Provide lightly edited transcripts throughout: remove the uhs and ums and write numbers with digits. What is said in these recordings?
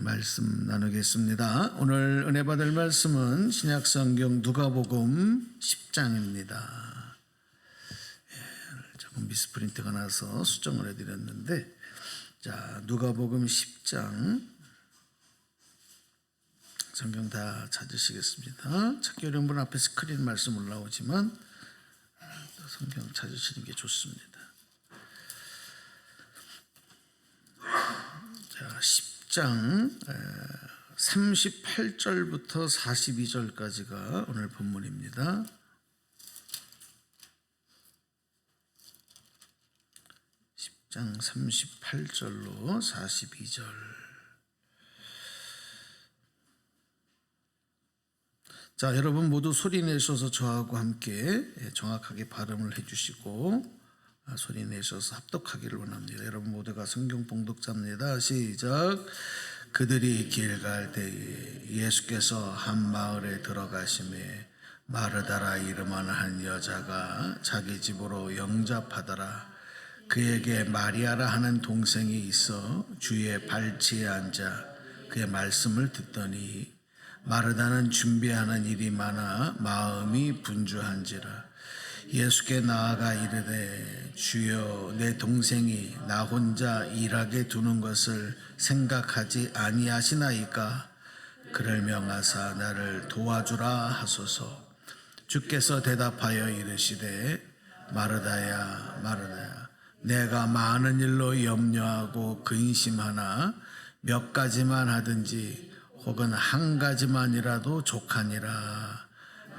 말씀 나누겠습니다. 오늘 은혜 받을 말씀은 신약성경 누가복음 10장입니다. 조금 미스프린트가 나서 수정을 해드렸는데, 자, 누가복음 10장 성경 다 찾으시겠습니다. 찾기 어려운 분 앞에 스크린 말씀 올라오지만 성경 찾으시는 게 좋습니다. 자, 10장 38절부터 42절까지가 오늘 본문입니다. 10장 38절로 42절. 자, 여러분 모두 소리 내셔서 저하고 함께 정확하게 발음을 해주시고 소리 내셔서 합독하기를 원합니다. 여러분 모두가 성경 봉독자입니다. 시작. 그들이 길 갈 때에 예수께서 한 마을에 들어가시매 마르다라 이름하는 한 여자가 자기 집으로 영접하더라. 그에게 마리아라 하는 동생이 있어 주의 발치에 앉아 그의 말씀을 듣더니 마르다는 준비하는 일이 많아 마음이 분주한지라. 예수께 나아가 이르되 주여 내 동생이 나 혼자 일하게 두는 것을 생각하지 아니하시나이까. 그를 명하사 나를 도와주라 하소서. 주께서 대답하여 이르시되 마르다야 마르다야 내가 많은 일로 염려하고 근심하나 몇 가지만 하든지 혹은 한 가지만이라도 족하니라.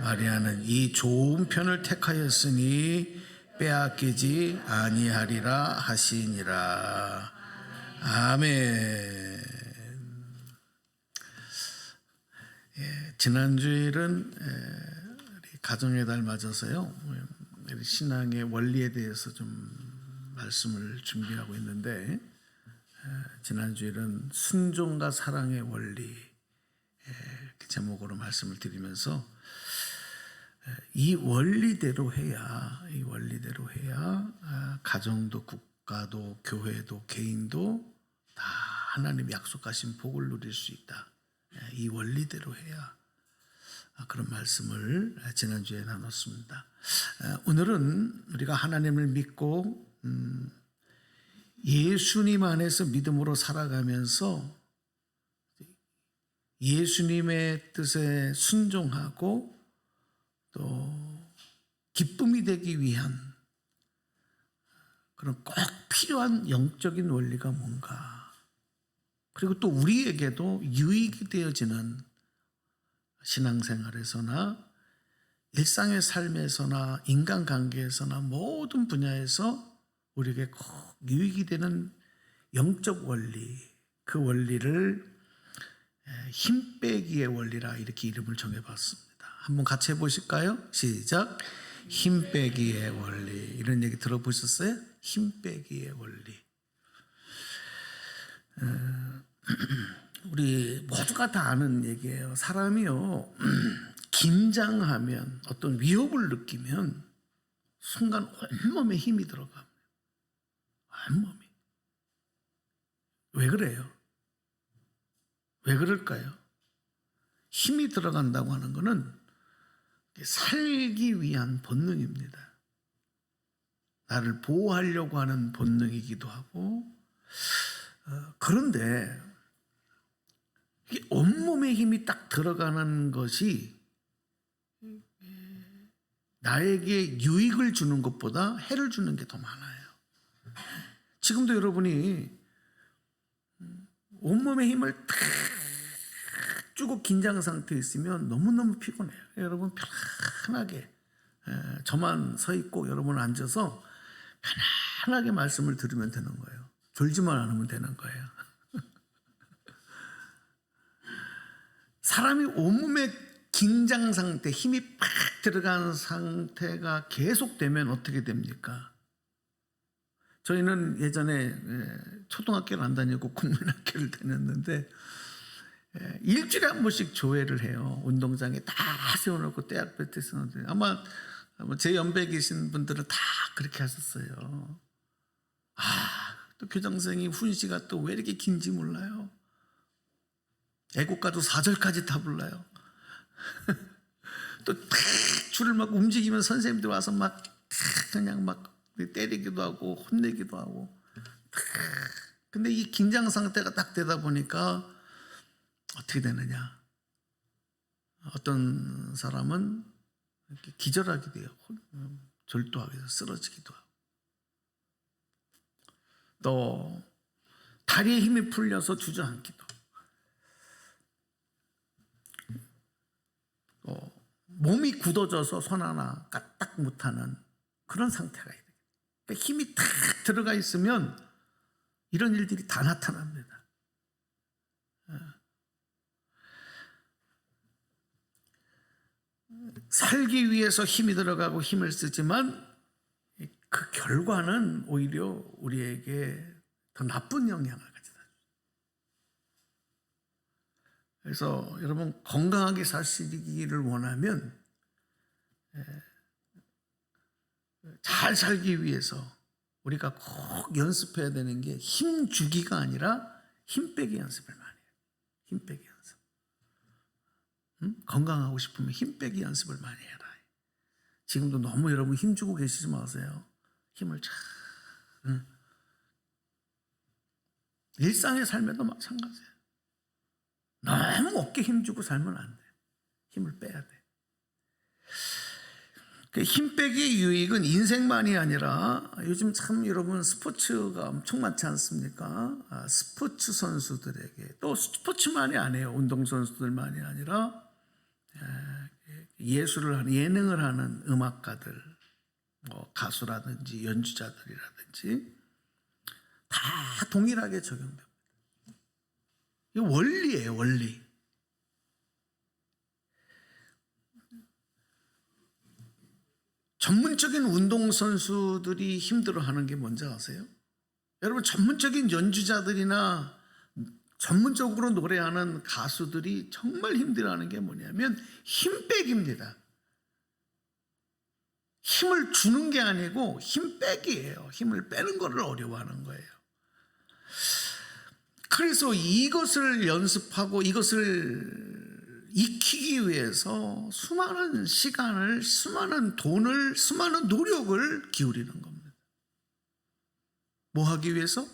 마리아는 이 좋은 편을 택하였으니 빼앗기지 아니하리라 하시니라. 아멘. 지난주일은 가정의 달 맞아서요, 신앙의 원리에 대해서 좀 말씀을 준비하고 있는데, 지난주일은 순종과 사랑의 원리 제목으로 말씀을 드리면서 이 원리대로 해야 가정도 국가도 교회도 개인도 다 하나님이 약속하신 복을 누릴 수 있다. 이 원리대로 해야 그런 말씀을 지난주에 나눴습니다. 오늘은 우리가 하나님을 믿고 예수님 안에서 믿음으로 살아가면서 예수님의 뜻에 순종하고 또 기쁨이 되기 위한 그런 꼭 필요한 영적인 원리가 뭔가, 그리고 또 우리에게도 유익이 되어지는 신앙생활에서나 일상의 삶에서나 인간관계에서나 모든 분야에서 우리에게 꼭 유익이 되는 영적 원리, 그 원리를 힘 빼기의 원리라 이렇게 이름을 정해봤습니다. 한번 같이 해보실까요? 시작. 힘 빼기의 원리. 이런 얘기 들어보셨어요? 힘 빼기의 원리. 우리 모두가 다 아는 얘기예요. 사람이요, 긴장하면, 어떤 위협을 느끼면 순간 온몸에 힘이 들어갑니다. 온몸이. 왜 그래요? 왜 그럴까요? 힘이 들어간다고 하는 것은 살기 위한 본능입니다. 나를 보호하려고 하는 본능이기도 하고, 그런데 온몸에 힘이 딱 들어가는 것이 나에게 유익을 주는 것보다 해를 주는 게 더 많아요. 지금도 여러분이 온몸에 힘을 탁 주고 긴장 상태에 있으면 너무너무 피곤해요. 여러분 편안하게 저만 서 있고 여러분 앉아서 편안하게 말씀을 들으면 되는 거예요. 졸지만 않으면 되는 거예요. 사람이 온몸에 긴장 상태, 힘이 팍 들어간 상태가 계속되면 어떻게 됩니까? 저희는 예전에 초등학교를 안 다니고 국민학교를 다녔는데 일주일에 한 번씩 조회를 해요. 운동장에 다 세워놓고 떼약볕에 세워놓는데, 아마 제 연배 계신 분들은 다 그렇게 하셨어요. 또 교장선생님 훈시가 또 왜 이렇게 긴지 몰라요. 애국가도 4절까지 다 불러요. 또 줄을 막 움직이면 선생님들 와서 막 그냥 막 때리기도 하고 혼내기도 하고. 근데 이 긴장 상태가 딱 되다 보니까 어떻게 되느냐? 어떤 사람은 이렇게 기절하게 돼요. 절도하게 돼서 쓰러지기도 하고. 또 다리에 힘이 풀려서 주저앉기도 하고. 몸이 굳어져서 손 하나 까딱 못하는 그런 상태가 있어요. 그러니까 힘이 탁 들어가 있으면 이런 일들이 다 나타납니다. 살기 위해서 힘이 들어가고 힘을 쓰지만 그 결과는 오히려 우리에게 더 나쁜 영향을 가져다 줍니다. 그래서 여러분 건강하게 사시기를 원하면 잘 살기 위해서 우리가 꼭 연습해야 되는 게 힘 주기가 아니라 힘 빼기 연습을 많이 해요. 힘 빼기 연습. 건강하고 싶으면 힘 빼기 연습을 많이 해라. 지금도 너무 여러분 힘 주고 계시지 마세요. 힘을 잘. 일상의 삶에도 마찬가지예요. 너무 어깨 힘주고 살면 안 돼. 힘을 빼야 돼. 힘 빼기의 유익은 인생만이 아니라 요즘 참 여러분 스포츠가 엄청 많지 않습니까? 스포츠 선수들에게 또 스포츠만이 아니에요. 운동선수들만이 아니라 예술을 하는 예능을 하는 음악가들, 뭐 가수라든지 연주자들이라든지 다 동일하게 적용됩니다. 이거 원리예요, 원리. 전문적인 운동선수들이 힘들어하는 게 뭔지 아세요? 여러분 전문적인 연주자들이나 전문적으로 노래하는 가수들이 정말 힘들어하는 게 뭐냐면 힘 빼기입니다. 힘을 주는 게 아니고 힘 빼기예요. 힘을 빼는 거를 어려워하는 거예요. 그래서 이것을 연습하고 이것을 익히기 위해서 수많은 시간을, 수많은 돈을, 수많은 노력을 기울이는 겁니다. 뭐 하기 위해서?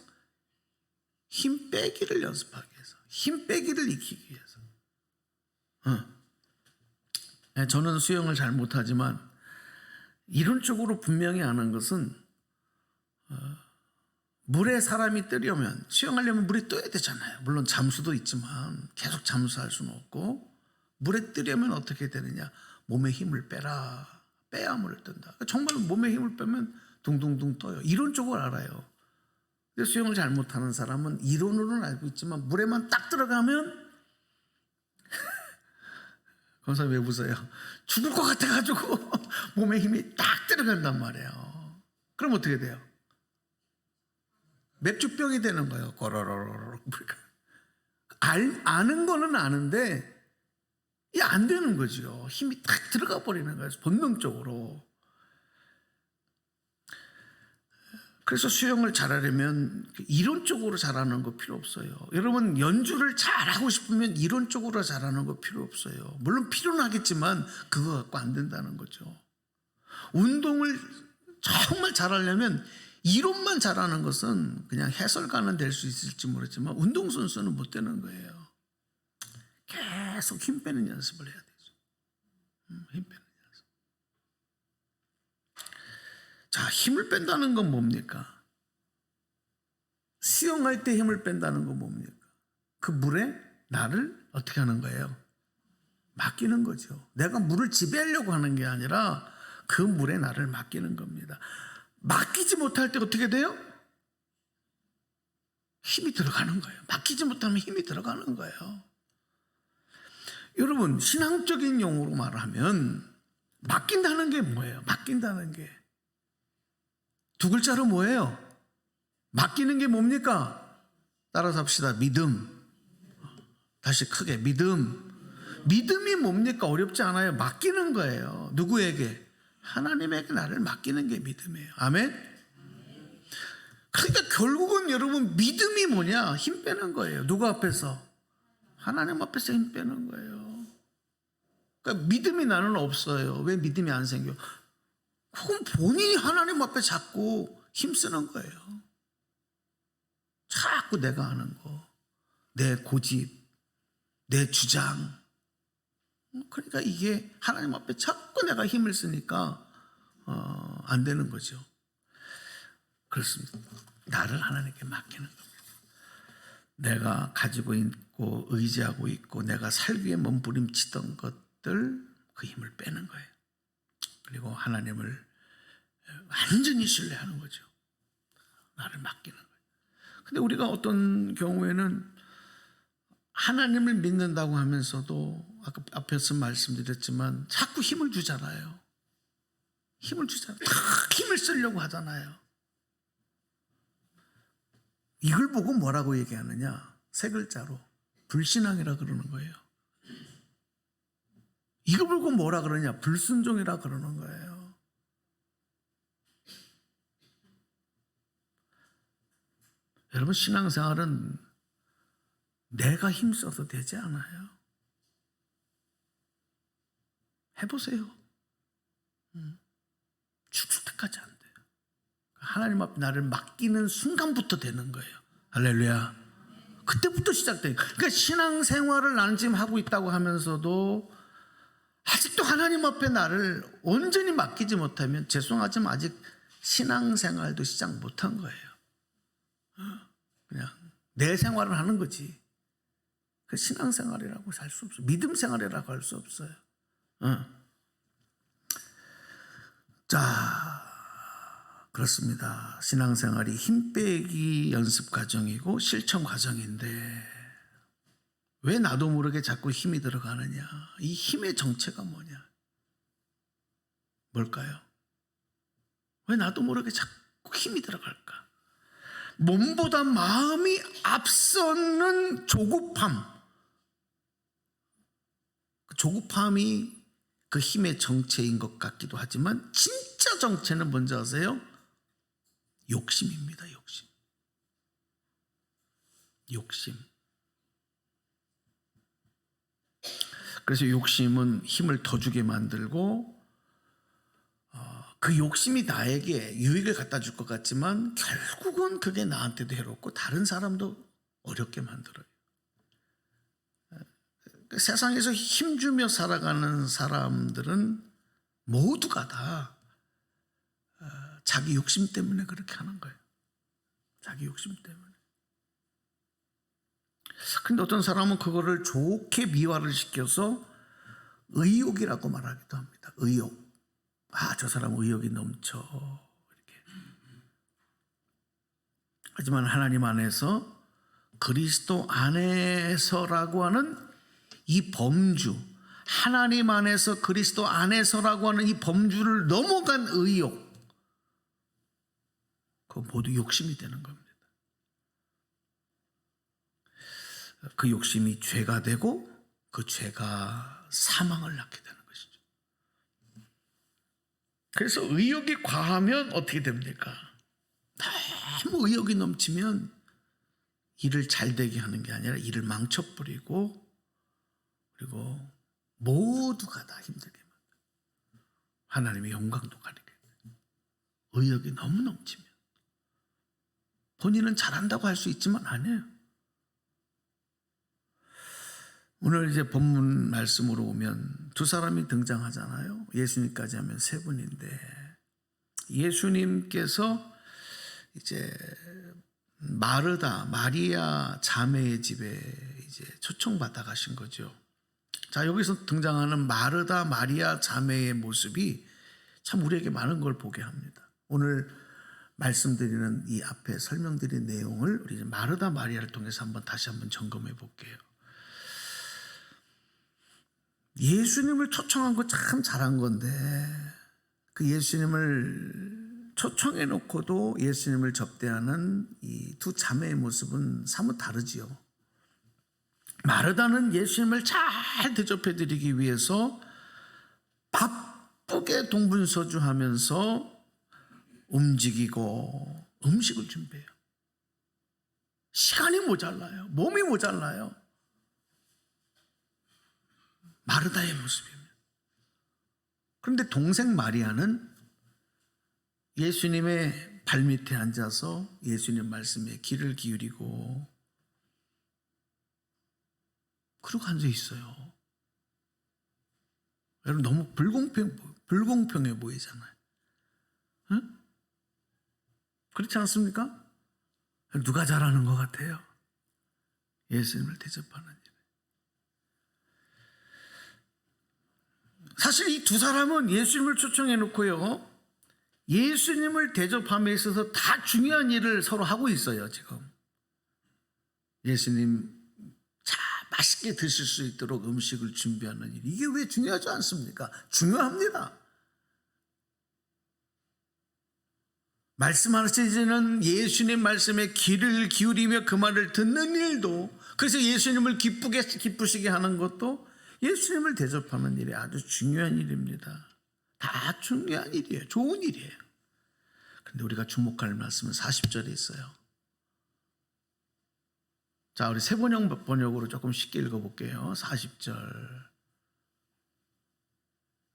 힘 빼기를 연습하기 위해서. 힘 빼기를 익히기 위해서. 저는 수영을 잘 못하지만 이론적으로 분명히 아는 것은 물에 사람이 뜨려면, 수영하려면 물에 떠야 되잖아요. 물론 잠수도 있지만 계속 잠수할 수는 없고, 물에 뜨려면 어떻게 되느냐? 몸에 힘을 빼라. 빼야 물을 뜬다. 정말 몸에 힘을 빼면 둥둥둥 떠요. 이론적으로 알아요. 근데 수영을 잘 못하는 사람은 이론으로는 알고 있지만 물에만 딱 들어가면 검사 왜 웃어요? 죽을 것 같아가지고 몸에 힘이 딱 들어간단 말이에요. 그럼 어떻게 돼요? 맥주병이 되는 거예요. 꼬로로로로. 아는 거는 아는데 이게 안 되는 거죠. 힘이 딱 들어가 버리는 거예요. 본능적으로. 그래서 수영을 잘하려면 이론적으로 잘하는 거 필요 없어요. 여러분 연주를 잘하고 싶으면 이론적으로 잘하는 거 필요 없어요. 물론 필요는 하겠지만 그거 갖고 안 된다는 거죠. 운동을 정말 잘하려면 이론만 잘하는 것은 그냥 해설가는 될 수 있을지 모르지만 운동선수는 못 되는 거예요. 계속 힘 빼는 연습을 해야 되죠. 힘 빼는 연습. 자, 힘을 뺀다는 건 뭡니까? 수영할 때 힘을 뺀다는 건 뭡니까? 그 물에 나를 어떻게 하는 거예요? 맡기는 거죠. 내가 물을 지배하려고 하는 게 아니라 그 물에 나를 맡기는 겁니다. 맡기지 못할 때 어떻게 돼요? 힘이 들어가는 거예요. 맡기지 못하면 힘이 들어가는 거예요. 여러분 신앙적인 용어로 말하면 맡긴다는 게 뭐예요? 맡긴다는 게 두 글자로 뭐예요? 맡기는 게 뭡니까? 따라서 합시다. 믿음. 다시 크게 믿음. 믿음이 뭡니까? 어렵지 않아요. 맡기는 거예요. 누구에게? 하나님에게 나를 맡기는 게 믿음이에요. 아멘? 그러니까 결국은 여러분 믿음이 뭐냐? 힘 빼는 거예요. 누구 앞에서? 하나님 앞에서 힘 빼는 거예요. 그러니까 믿음이 나는 없어요. 왜 믿음이 안 생겨? 그건 본인이 하나님 앞에 자꾸 힘쓰는 거예요. 자꾸 내가 하는 거, 내 고집, 내 주장. 그러니까 이게 하나님 앞에 자꾸 내가 힘을 쓰니까 안 되는 거죠. 그렇습니다. 나를 하나님께 맡기는 겁니다. 내가 가지고 있고 의지하고 있고 내가 살기 위해 몸부림치던 것들, 그 힘을 빼는 거예요. 그리고 하나님을 완전히 신뢰하는 거죠. 나를 맡기는 거예요. 근데 우리가 어떤 경우에는 하나님을 믿는다고 하면서도 아까 앞에서 말씀드렸지만 자꾸 힘을 주잖아요. 힘을 주잖아요. 다 힘을 쓰려고 하잖아요. 이걸 보고 뭐라고 얘기하느냐? 세 글자로 불신앙이라 그러는 거예요. 이걸 보고 뭐라 그러냐? 불순종이라 그러는 거예요. 여러분, 신앙생활은 내가 힘써도 되지 않아요. 해보세요. 죽을 때까지 안 돼요. 하나님 앞에 나를 맡기는 순간부터 되는 거예요. 할렐루야. 그때부터 시작돼요. 그러니까 신앙생활을 나는 지금 하고 있다고 하면서도 아직도 하나님 앞에 나를 온전히 맡기지 못하면 죄송하지만 아직 신앙생활도 시작 못한 거예요. 그냥 내 생활을 하는 거지. 그 신앙생활이라고 할 수 없어요. 믿음생활이라고 할 수 없어요. 자, 그렇습니다. 신앙생활이 힘 빼기 연습 과정이고 실천 과정인데 왜 나도 모르게 자꾸 힘이 들어가느냐? 이 힘의 정체가 뭐냐? 뭘까요? 왜 나도 모르게 자꾸 힘이 들어갈까? 몸보다 마음이 앞서는 조급함. 그 조급함이 그 힘의 정체인 것 같기도 하지만 진짜 정체는 뭔지 아세요? 욕심입니다. 욕심. 그래서 욕심은 힘을 더 주게 만들고 그 욕심이 나에게 유익을 갖다 줄 것 같지만 결국은 그게 나한테도 해롭고 다른 사람도 어렵게 만들어요. 세상에서 힘주며 살아가는 사람들은 모두가 다 자기 욕심 때문에 그렇게 하는 거예요. 자기 욕심 때문에. 근데 어떤 사람은 그거를 좋게 미화를 시켜서 의욕이라고 말하기도 합니다. 의욕. 저 사람 의욕이 넘쳐. 이렇게. 하지만 하나님 안에서 그리스도 안에서라고 하는 이 범주, 하나님 안에서 그리스도 안에서라고 하는 이 범주를 넘어간 의욕, 그거 모두 욕심이 되는 겁니다. 그 욕심이 죄가 되고 그 죄가 사망을 낳게 되는 것이죠. 그래서 의욕이 과하면 어떻게 됩니까? 너무 의욕이 넘치면 일을 잘 되게 하는 게 아니라 일을 망쳐버리고 그리고 모두가 다 힘들게 만들어요. 하나님의 영광도 가리게 돼요. 의욕이 너무 넘치면 본인은 잘한다고 할 수 있지만 아니에요. 오늘 이제 본문 말씀으로 오면 두 사람이 등장하잖아요. 예수님까지 하면 세 분인데 예수님께서 이제 마리아 자매의 집에 이제 초청받아 가신 거죠. 자, 여기서 등장하는 마리아 자매의 모습이 참 우리에게 많은 걸 보게 합니다. 오늘 말씀드리는 이 앞에 설명드린 내용을 우리 마리아를 통해서 다시 한번 점검해 볼게요. 예수님을 초청한 거 참 잘한 건데 그 예수님을 초청해 놓고도 예수님을 접대하는 이 두 자매의 모습은 사뭇 다르지요. 마르다는 예수님을 잘 대접해 드리기 위해서 바쁘게 동분서주하면서 움직이고 음식을 준비해요. 시간이 모자라요. 몸이 모자라요. 마르다의 모습입니다. 그런데 동생 마리아는 예수님의 발밑에 앉아서 예수님 말씀에 귀를 기울이고 그러고 앉아 있어요. 여러분 너무 불공평해 보이잖아요. 응? 그렇지 않습니까? 누가 잘하는 것 같아요? 예수님을 대접하는 일. 사실 이 두 사람은 예수님을 초청해 놓고요, 예수님을 대접함에 있어서 다 중요한 일을 서로 하고 있어요. 지금 예수님 자 맛있게 드실 수 있도록 음식을 준비하는 일, 이게 왜 중요하지 않습니까? 중요합니다. 말씀하시는 예수님 말씀에 귀를 기울이며 그 말을 듣는 일도, 그래서 예수님을 기쁘시게 하는 것도 예수님을 대접하는 일이 아주 중요한 일입니다. 다 중요한 일이에요. 좋은 일이에요. 그런데 우리가 주목할 말씀은 40절에 있어요. 자, 우리 세번역 번역으로 조금 쉽게 읽어볼게요. 40절.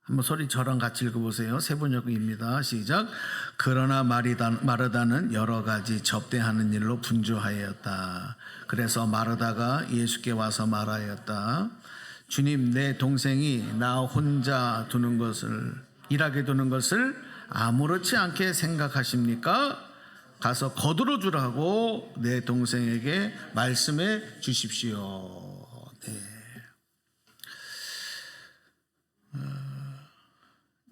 한번 소리 저랑 같이 읽어보세요. 세번역입니다. 시작. 그러나 마르다는 여러 가지 접대하는 일로 분주하였다. 그래서 마르다가 예수께 와서 말하였다. 주님, 내 동생이 나 혼자 일하게 두는 것을 아무렇지 않게 생각하십니까? 가서 거두어 주라고 내 동생에게 말씀해 주십시오. 네.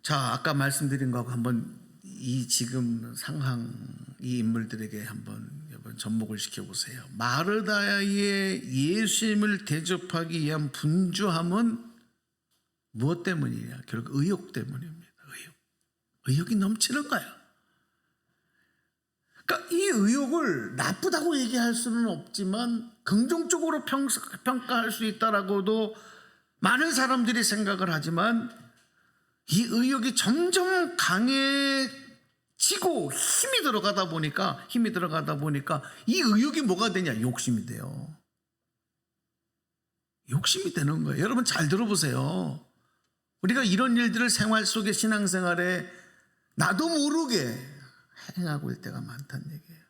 자, 아까 말씀드린 거하고 한번 이 지금 상황, 이 인물들에게 한번 접목을 시켜보세요. 마르다의 예수님을 대접하기 위한 분주함은 무엇 때문이냐? 결국 의욕 때문입니다. 의욕이 넘치는 거예요. 그러니까 이 의욕을 나쁘다고 얘기할 수는 없지만 긍정적으로 평가할 수 있다라고도 많은 사람들이 생각을 하지만, 이 의욕이 점점 강해지고 힘이 들어가다 보니까 이 의욕이 뭐가 되냐? 욕심이 돼요. 욕심이 되는 거예요. 여러분 잘 들어보세요. 우리가 이런 일들을 생활 속에, 신앙생활에 나도 모르게 행하고 있을 때가 많다는 얘기예요.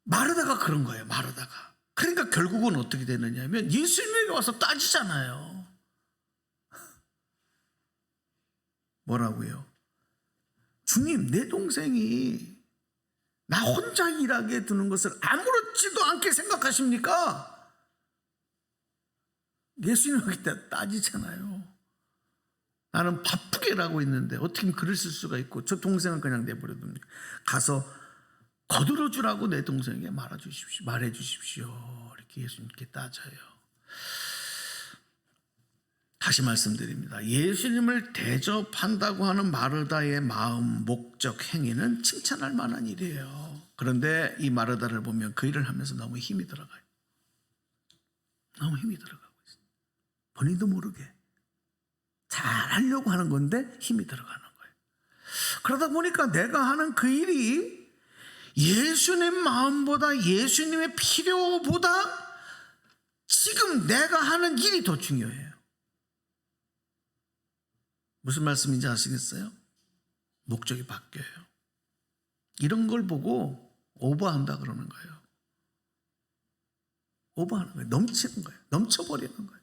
마르다가 그런 거예요. 마르다가. 그러니까 결국은 어떻게 되느냐면 예수님에게 와서 따지잖아요. 뭐라고요? 주님, 내 동생이 나 혼자 일하게 두는 것을 아무렇지도 않게 생각하십니까? 예수님에게 따지잖아요. 나는 바쁘게 일하고 있는데 어떻게 글을 쓸 수가 있고 저 동생은 그냥 내버려둡니까? 가서 거들어 주라고 내 동생에게 말해 주십시오. 이렇게 예수님께 따져요. 다시 말씀드립니다. 예수님을 대접한다고 하는 마르다의 마음, 목적, 행위는 칭찬할 만한 일이에요. 그런데 이 마르다를 보면 그 일을 하면서 너무 힘이 들어가요. 너무 힘이 들어가고 있어요. 본인도 모르게 잘하려고 하는 건데 힘이 들어가는 거예요. 그러다 보니까 내가 하는 그 일이 예수님 마음보다, 예수님의 필요보다 지금 내가 하는 일이 더 중요해요. 무슨 말씀인지 아시겠어요? 목적이 바뀌어요. 이런 걸 보고 오버한다 그러는 거예요. 오버하는 거예요. 넘치는 거예요. 넘쳐버리는 거예요.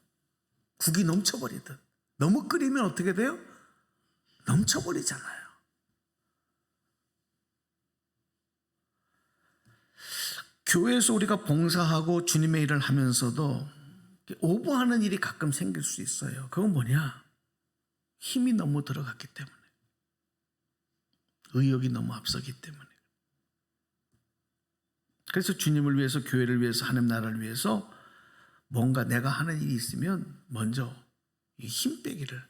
국이 넘쳐버리듯. 너무 끓이면 어떻게 돼요? 넘쳐버리잖아요. 교회에서 우리가 봉사하고 주님의 일을 하면서도 오버하는 일이 가끔 생길 수 있어요. 그건 뭐냐? 힘이 너무 들어갔기 때문에, 의욕이 너무 앞서기 때문에. 그래서 주님을 위해서, 교회를 위해서, 하나님 나라를 위해서 뭔가 내가 하는 일이 있으면 먼저 이 힘 빼기를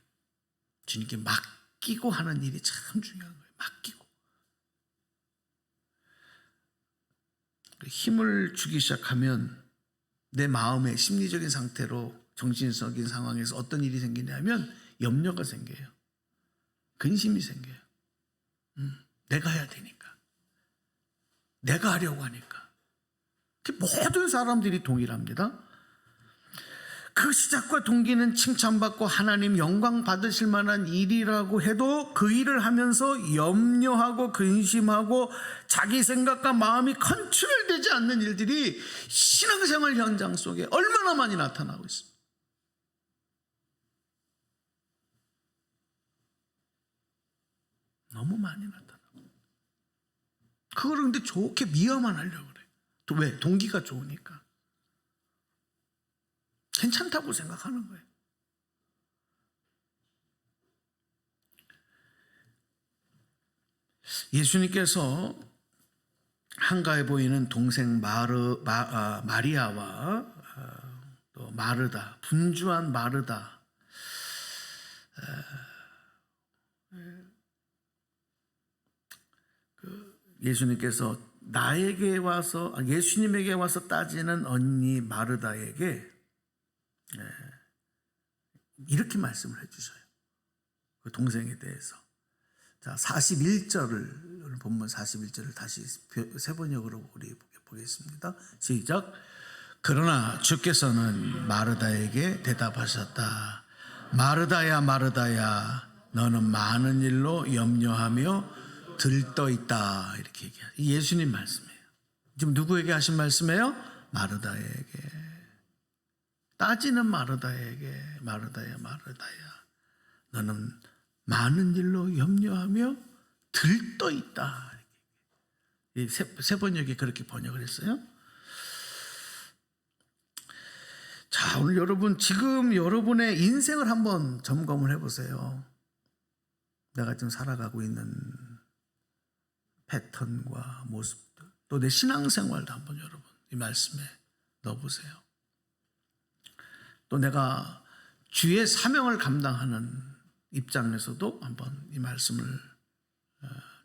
주님께 맡기고 하는 일이 참 중요한 거예요. 맡기고. 힘을 주기 시작하면 내 마음의 심리적인 상태로, 정신적인 상황에서 어떤 일이 생기냐면 염려가 생겨요. 근심이 생겨요. 내가 해야 되니까. 내가 하려고 하니까. 모든 사람들이 동일합니다. 그 시작과 동기는 칭찬받고 하나님 영광 받으실 만한 일이라고 해도 그 일을 하면서 염려하고 근심하고 자기 생각과 마음이 컨트롤되지 않는 일들이 신앙생활 현장 속에 얼마나 많이 나타나고 있습니다. 너무 많이 나타나고. 그거를 근데 좋게 미화만 하려고 그래요. 왜? 동기가 좋으니까. 괜찮다고 생각하는 거예요. 예수님께서 한가해 보이는 동생 마리아와 또 마르다, 분주한 마르다, 예수님께서 예수님에게 와서 따지는 언니 마르다에게 이렇게 말씀을 해주셔요. 그 동생에 대해서. 자, 41절을 본문 41절을 다시 세 번역으로 우리 보겠습니다. 시작. 그러나 주께서는 마르다에게 대답하셨다. 마르다야 마르다야, 너는 많은 일로 염려하며 들떠 있다. 이렇게 얘기해요. 예수님 말씀이에요. 지금 누구에게 하신 말씀이에요? 마르다에게. 따지는 마르다에게, 마르다야 마르다야, 너는 많은 일로 염려하며 들떠 있다. 세 번역에 그렇게 번역을 했어요. 자, 오늘 여러분 지금 여러분의 인생을 한번 점검을 해보세요. 내가 지금 살아가고 있는 패턴과 모습들, 또 내 신앙생활도 한번 여러분 이 말씀에 넣어보세요. 또 내가 주의 사명을 감당하는 입장에서도 한번 이 말씀을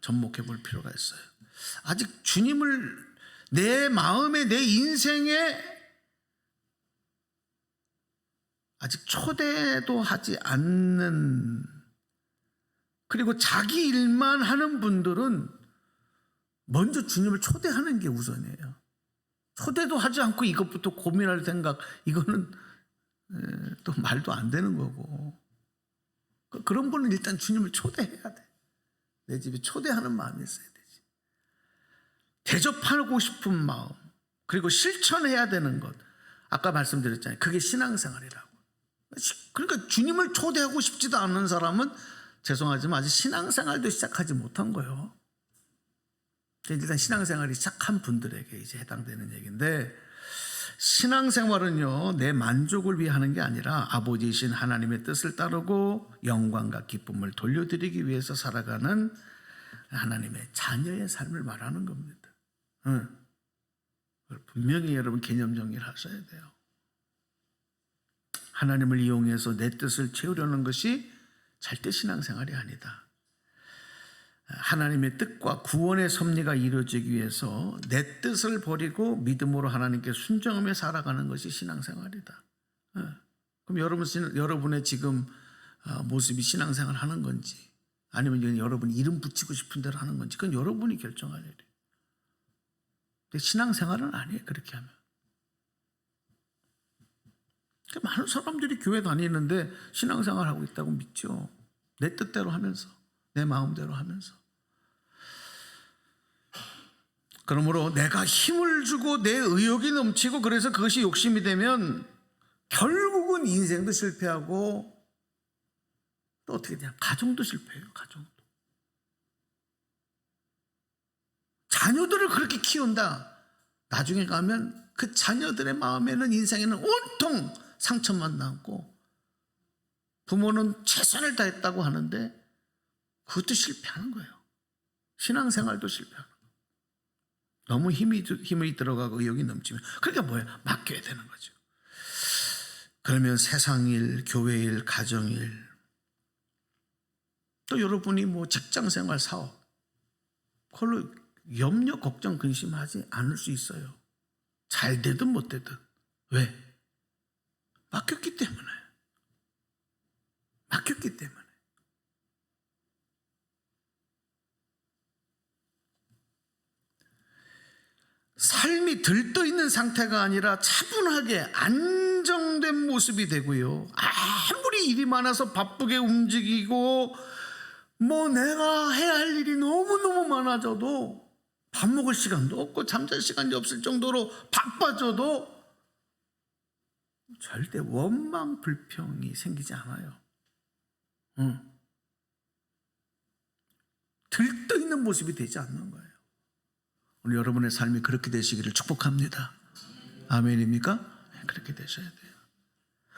접목해 볼 필요가 있어요. 아직 주님을 내 마음에, 내 인생에 아직 초대도 하지 않는, 그리고 자기 일만 하는 분들은 먼저 주님을 초대하는 게 우선이에요. 초대도 하지 않고 이것부터 고민할 생각, 이거는 또 말도 안 되는 거고. 그런 분은 일단 주님을 초대해야 돼. 내 집에 초대하는 마음이 있어야 되지. 대접하고 싶은 마음, 그리고 실천해야 되는 것, 아까 말씀드렸잖아요. 그게 신앙생활이라고. 그러니까 주님을 초대하고 싶지도 않은 사람은 죄송하지만 아직 신앙생활도 시작하지 못한 거예요. 일단 신앙생활이 시작한 분들에게 이제 해당되는 얘기인데, 신앙생활은요, 내 만족을 위해 하는 게 아니라 아버지이신 하나님의 뜻을 따르고 영광과 기쁨을 돌려드리기 위해서 살아가는 하나님의 자녀의 삶을 말하는 겁니다. 분명히 여러분 개념 정리를 하셔야 돼요. 하나님을 이용해서 내 뜻을 채우려는 것이 절대 신앙생활이 아니다. 하나님의 뜻과 구원의 섭리가 이루어지기 위해서 내 뜻을 버리고 믿음으로 하나님께 순종하며 살아가는 것이 신앙생활이다. 그럼 여러분의 지금 모습이 신앙생활 하는 건지, 아니면 여러분 이름 붙이고 싶은 대로 하는 건지, 그건 여러분이 결정할 일이에요. 근데 신앙생활은 아니에요, 그렇게 하면. 많은 사람들이 교회 다니는데 신앙생활 하고 있다고 믿죠. 내 뜻대로 하면서, 내 마음대로 하면서. 그러므로 내가 힘을 주고 내 의욕이 넘치고 그래서 그것이 욕심이 되면 결국은 인생도 실패하고 또 어떻게 되냐, 가정도 실패해요. 가정도. 자녀들을 그렇게 키운다. 나중에 가면 그 자녀들의 마음에는, 인생에는 온통 상처만 남고, 부모는 최선을 다했다고 하는데 그것도 실패하는 거예요. 신앙생활도 실패하는 거예요. 너무 힘이 들어가고 의욕이 넘치면, 그러니까 뭐예요? 맡겨야 되는 거죠. 그러면 세상일, 교회일, 가정일, 또 여러분이 뭐 직장생활, 사업, 그걸로 염려, 걱정, 근심하지 않을 수 있어요. 잘 되든 못 되든. 왜? 맡겼기 때문에. 맡겼기 때문에. 삶이 들떠있는 상태가 아니라 차분하게 안정된 안정된 모습이 되고요. 아무리 일이 많아서 바쁘게 움직이고 뭐 내가 해야 할 일이 너무너무 많아져도 밥 먹을 시간도 없고 잠잘 시간이 없을 정도로 바빠져도 절대 원망 불평이 생기지 않아요. 들떠있는 모습이 되지 않는 거예요. 오늘 여러분의 삶이 그렇게 되시기를 축복합니다. 아멘입니까? 그렇게 되셔야 돼요.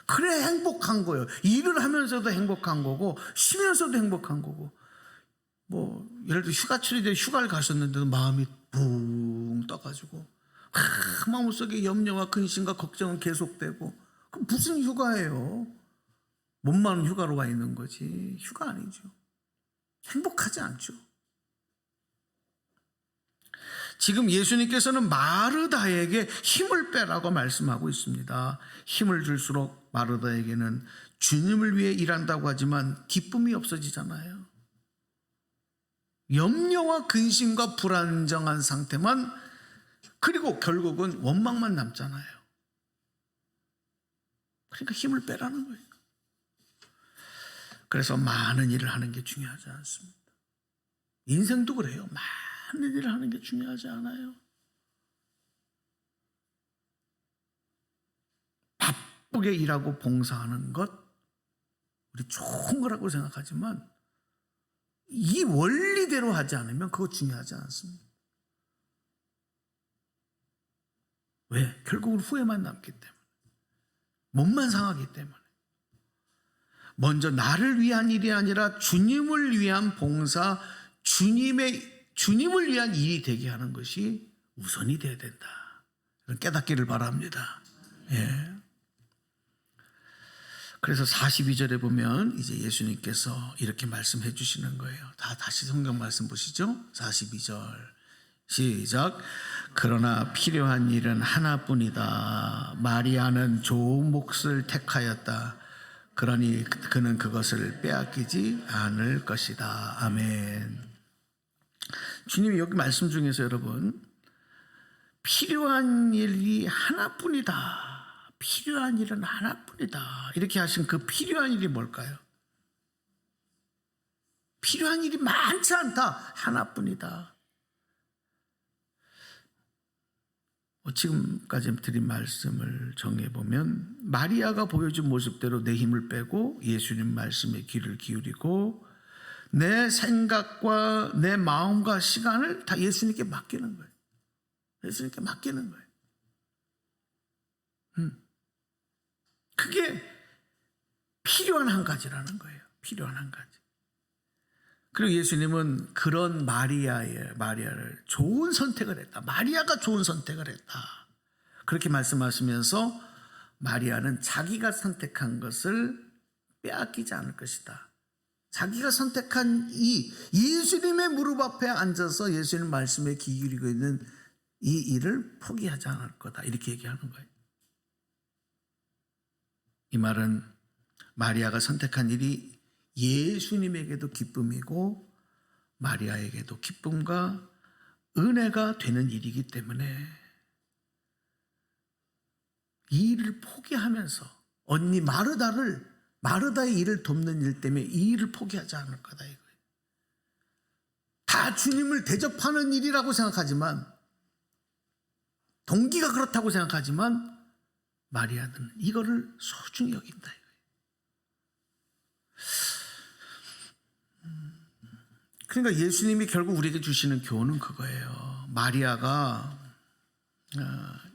그래 행복한 거예요. 일을 하면서도 행복한 거고 쉬면서도 행복한 거고. 뭐 예를 들어 휴가철이 돼 휴가를 가셨는데도 마음이 붕 떠가지고 마음속에 염려와 근심과 걱정은 계속되고, 그럼 무슨 휴가예요? 몸만 휴가로 와 있는 거지 휴가 아니죠. 행복하지 않죠. 지금 예수님께서는 마르다에게 힘을 빼라고 말씀하고 있습니다. 힘을 줄수록 마르다에게는 주님을 위해 일한다고 하지만 기쁨이 없어지잖아요. 염려와 근심과 불안정한 상태만, 그리고 결국은 원망만 남잖아요. 그러니까 힘을 빼라는 거예요. 그래서 많은 일을 하는 게 중요하지 않습니다. 인생도 그래요. 많은 일을 하는 게 중요하지 않아요. 바쁘게 일하고 봉사하는 것 우리 좋은 거라고 생각하지만 이 원리대로 하지 않으면 그거 중요하지 않습니다. 왜? 결국은 후회만 남기 때문에, 몸만 상하기 때문에. 먼저 나를 위한 일이 아니라 주님을 위한 봉사, 주님을 위한 일이 되게 하는 것이 우선이 되어야 된다. 깨닫기를 바랍니다. 예. 그래서 42절에 보면 이제 예수님께서 이렇게 말씀해 주시는 거예요. 다시 성경 말씀 보시죠. 42절 시작. 그러나 필요한 일은 하나뿐이다. 마리아는 좋은 몫을 택하였다. 그러니 그는 그것을 빼앗기지 않을 것이다. 아멘. 주님이 여기 말씀 중에서 여러분, 필요한 일이 하나뿐이다. 필요한 일은 하나뿐이다. 이렇게 하신 그 필요한 일이 뭘까요? 필요한 일이 많지 않다. 하나뿐이다. 지금까지 드린 말씀을 정해보면 마리아가 보여준 모습대로 내 힘을 빼고 예수님 말씀에 귀를 기울이고 내 생각과 내 마음과 시간을 다 예수님께 맡기는 거예요. 예수님께 맡기는 거예요. 그게 필요한 한 가지라는 거예요. 필요한 한 가지. 그리고 예수님은 그런 마리아를 좋은 선택을 했다. 마리아가 좋은 선택을 했다. 그렇게 말씀하시면서 마리아는 자기가 선택한 것을 빼앗기지 않을 것이다. 자기가 선택한 이 예수님의 무릎 앞에 앉아서 예수님 말씀에 귀 기울이고 있는 이 일을 포기하지 않을 거다. 이렇게 얘기하는 거예요. 이 말은 마리아가 선택한 일이 예수님에게도 기쁨이고 마리아에게도 기쁨과 은혜가 되는 일이기 때문에 이 일을 포기하면서 언니 마르다의 일을 돕는 일 때문에 이 일을 포기하지 않을 거다 이거예요. 다 주님을 대접하는 일이라고 생각하지만, 동기가 그렇다고 생각하지만 마리아는 이거를 소중히 여긴다 이거예요. 그러니까 예수님이 결국 우리에게 주시는 교훈은 그거예요. 마리아가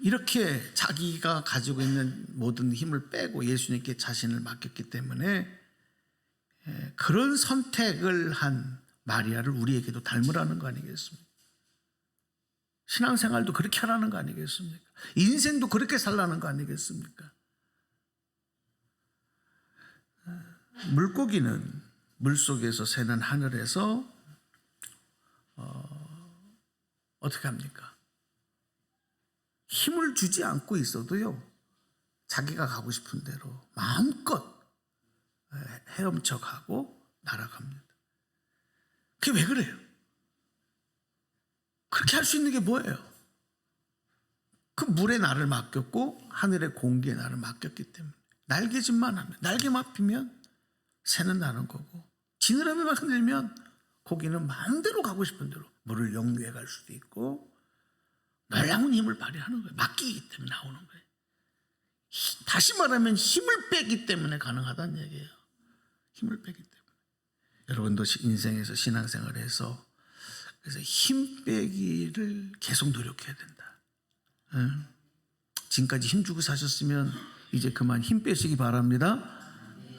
이렇게 자기가 가지고 있는 모든 힘을 빼고 예수님께 자신을 맡겼기 때문에 그런 선택을 한 마리아를 우리에게도 닮으라는 거 아니겠습니까? 신앙생활도 그렇게 하라는 거 아니겠습니까? 인생도 그렇게 살라는 거 아니겠습니까? 물고기는 물속에서 새는 하늘에서 어떻게 합니까? 힘을 주지 않고 있어도요, 자기가 가고 싶은 대로 마음껏 헤엄쳐 가고 날아갑니다. 그게 왜 그래요? 그렇게 할 수 있는 게 뭐예요? 그 물에 나를 맡겼고 하늘의 공기에 나를 맡겼기 때문에 날개짓만 하면, 날개만 피면 새는 나는 거고, 지느러미만 흔들면 고기는 마음대로 가고 싶은 대로 물을 역류해 갈 수도 있고 놀라운 힘을 발휘하는 거예요. 맡기기 때문에 나오는 거예요. 다시 말하면 힘을 빼기 때문에 가능하다는 얘기예요. 힘을 빼기 때문에. 여러분도 인생에서 신앙생활에서 그래서 힘 빼기를 계속 노력해야 된다. 응? 지금까지 힘주고 사셨으면 이제 그만 힘 빼시기 바랍니다.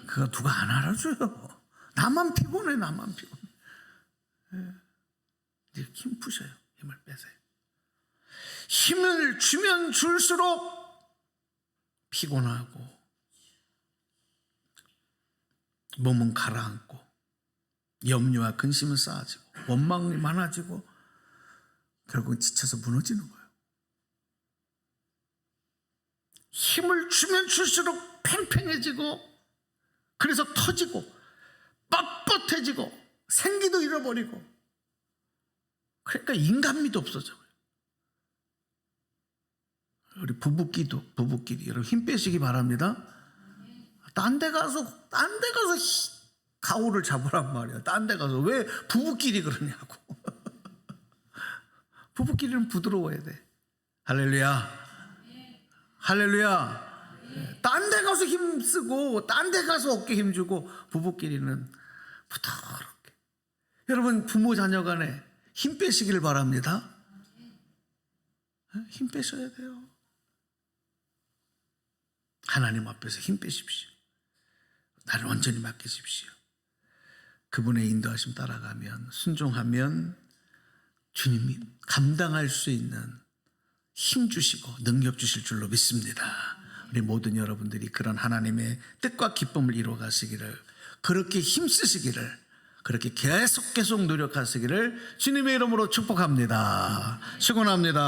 그거 누가 안 알아줘요. 나만 피곤해, 나만 피곤해. 이제 힘 푸셔요. 힘을 빼세요. 힘을 주면 줄수록 피곤하고 몸은 가라앉고 염려와 근심은 쌓아지고 원망이 많아지고 결국은 지쳐서 무너지는 거예요. 힘을 주면 줄수록 팽팽해지고 그래서 터지고 뻣뻣해지고 생기도 잃어버리고 그러니까 인간미도 없어져요. 우리 부부끼리 여러분 힘 빼시기 바랍니다. 딴 데 가서 가오를 잡으란 말이야. 딴 데 가서 왜 부부끼리 그러냐고. 부부끼리는 부드러워야 돼. 할렐루야. 할렐루야. 딴 데 가서 힘쓰고 딴 데 가서 어깨 힘주고 부부끼리는 부드럽게. 여러분 부모 자녀 간에 힘 빼시기를 바랍니다. 힘 빼셔야 돼요. 하나님 앞에서 힘 빼십시오. 나를 온전히 맡기십시오. 그분의 인도하심 따라가면 순종하면 주님이 감당할 수 있는 힘 주시고 능력 주실 줄로 믿습니다. 우리 모든 여러분들이 그런 하나님의 뜻과 기쁨을 이루어가시기를, 그렇게 힘쓰시기를, 그렇게 계속 노력하시기를 주님의 이름으로 축복합니다. 축원합니다.